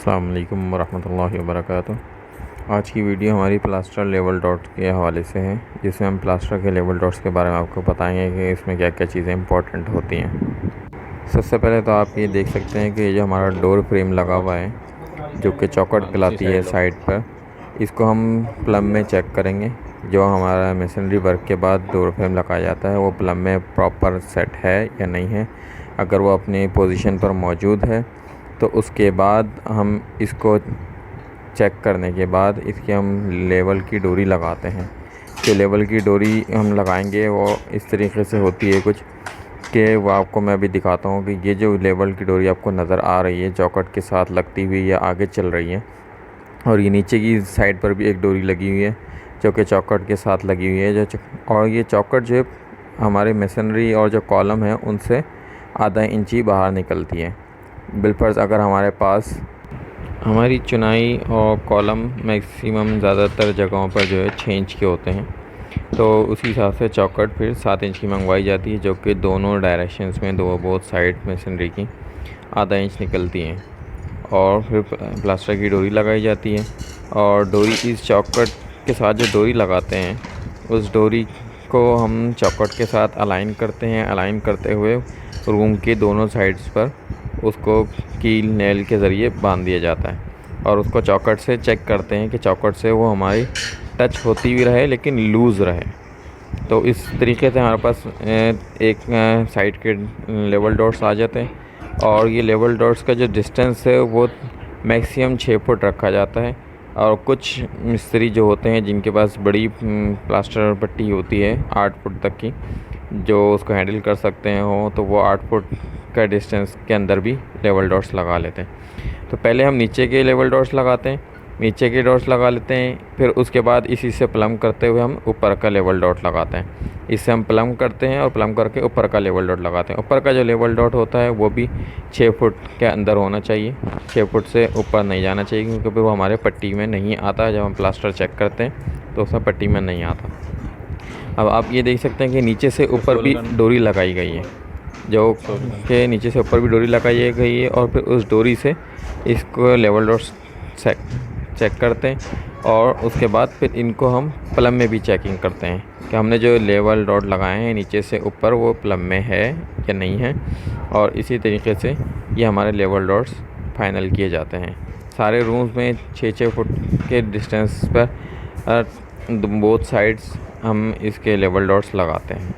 अस्सलाम वालेकुम वरहमतुल्लाहि वबरकातुहू। आज की वीडियो हमारी प्लास्टर लेवल डॉट के हवाले से है, जिसमें हम प्लास्टर के लेवल डॉट्स के बारे में आपको बताएंगे कि इसमें क्या क्या चीज़ें इंपॉर्टेंट होती हैं। सबसे पहले तो आप ये देख सकते हैं कि ये जो हमारा डोर फ्रेम लगा हुआ है, जो कि चौखट कहलाती है साइड पर, इसको हम प्लम में चेक करेंगे। जो हमारा मशीनरी वर्क के बाद डोर फ्रेम लगाया जाता है वो प्लम में प्रॉपर सेट है या नहीं है। अगर वो अपनी पोजीशन पर मौजूद है तो उसके बाद हम इसको चेक करने के बाद इसकी हम लेवल की डोरी लगाते हैं। जो लेवल की डोरी हम लगाएंगे वो इस तरीके से होती है कुछ कि वो आपको मैं अभी दिखाता हूँ कि ये जो लेवल की डोरी आपको नज़र आ रही है चौखट के साथ लगती हुई या आगे चल रही है, और ये नीचे की साइड पर भी एक डोरी लगी हुई है जो कि चौखट के साथ लगी हुई है। और ये चौखट जो हमारे मशीनरी और जो कॉलम है उनसे आधा इंची बाहर निकलती है। बिलफर्ज अगर हमारे पास हमारी चुनाई और कॉलम मैक्सिमम ज़्यादातर जगहों पर जो है 6 इंच के होते हैं, तो उसी हिसाब से चौखट फिर 7 इंच की मंगवाई जाती है, जो कि दोनों डायरेक्शंस में बोथ साइड मशीनरी की आधा इंच निकलती हैं। और फिर प्लास्टर की डोरी लगाई जाती है, और डोरी इस चौखट के साथ जो डोरी लगाते हैं उस डोरी को हम चौखट के साथ अलाइन करते हैं। अलाइन करते हुए रूम के दोनों साइड्स पर उसको कील नेल के ज़रिए बांध दिया जाता है, और उसको चौखट से चेक करते हैं कि चौखट से वो हमारी टच होती भी रहे लेकिन लूज़ रहे। तो इस तरीके से हमारे पास एक साइड के लेवल डॉट्स आ जाते हैं, और ये लेवल डॉट्स का जो डिस्टेंस है वो मैक्सिमम 6 फुट रखा जाता है। और कुछ मिस्त्री जो होते हैं जिनके पास बड़ी प्लास्टर पट्टी होती है 8 फुट तक की, जो उसको हैंडल कर सकते हैं हो, तो वो 8 फुट का डिस्टेंस के अंदर भी लेवल डॉट्स लगा लेते हैं। तो पहले हम नीचे के लेवल डॉट्स लगाते हैं, नीचे के डॉट्स लगा लेते हैं, फिर उसके बाद इसी से प्लम करते हुए हम ऊपर का लेवल डॉट लगाते हैं। इससे हम प्लम करते हैं और प्लम करके ऊपर का लेवल डॉट लगाते हैं। ऊपर का जो लेवल डॉट होता है वो भी 6 फुट के अंदर होना चाहिए, 6 फुट से ऊपर नहीं जाना चाहिए, क्योंकि फिर वो हमारे पट्टी में नहीं आता। जब हम प्लास्टर चेक करते हैं तो उसमें पट्टी में नहीं आता। अब आप ये देख सकते हैं कि नीचे से ऊपर भी डोरी लगाई गई है, जो के नीचे से ऊपर भी डोरी लगाई गई है, और फिर उस डोरी से इसको लेवल डॉट्स चेक करते हैं, और उसके बाद फिर इनको हम प्लम में भी चेकिंग करते हैं कि हमने जो लेवल डॉट लगाए हैं नीचे से ऊपर वो प्लम में है या नहीं है। और इसी तरीके से ये हमारे लेवल डॉट्स फाइनल किए जाते हैं। सारे रूम्स में 6-6 फुट के डिस्टेंस पर बोथ साइड्स हम इसके लेवल डॉट्स लगाते हैं।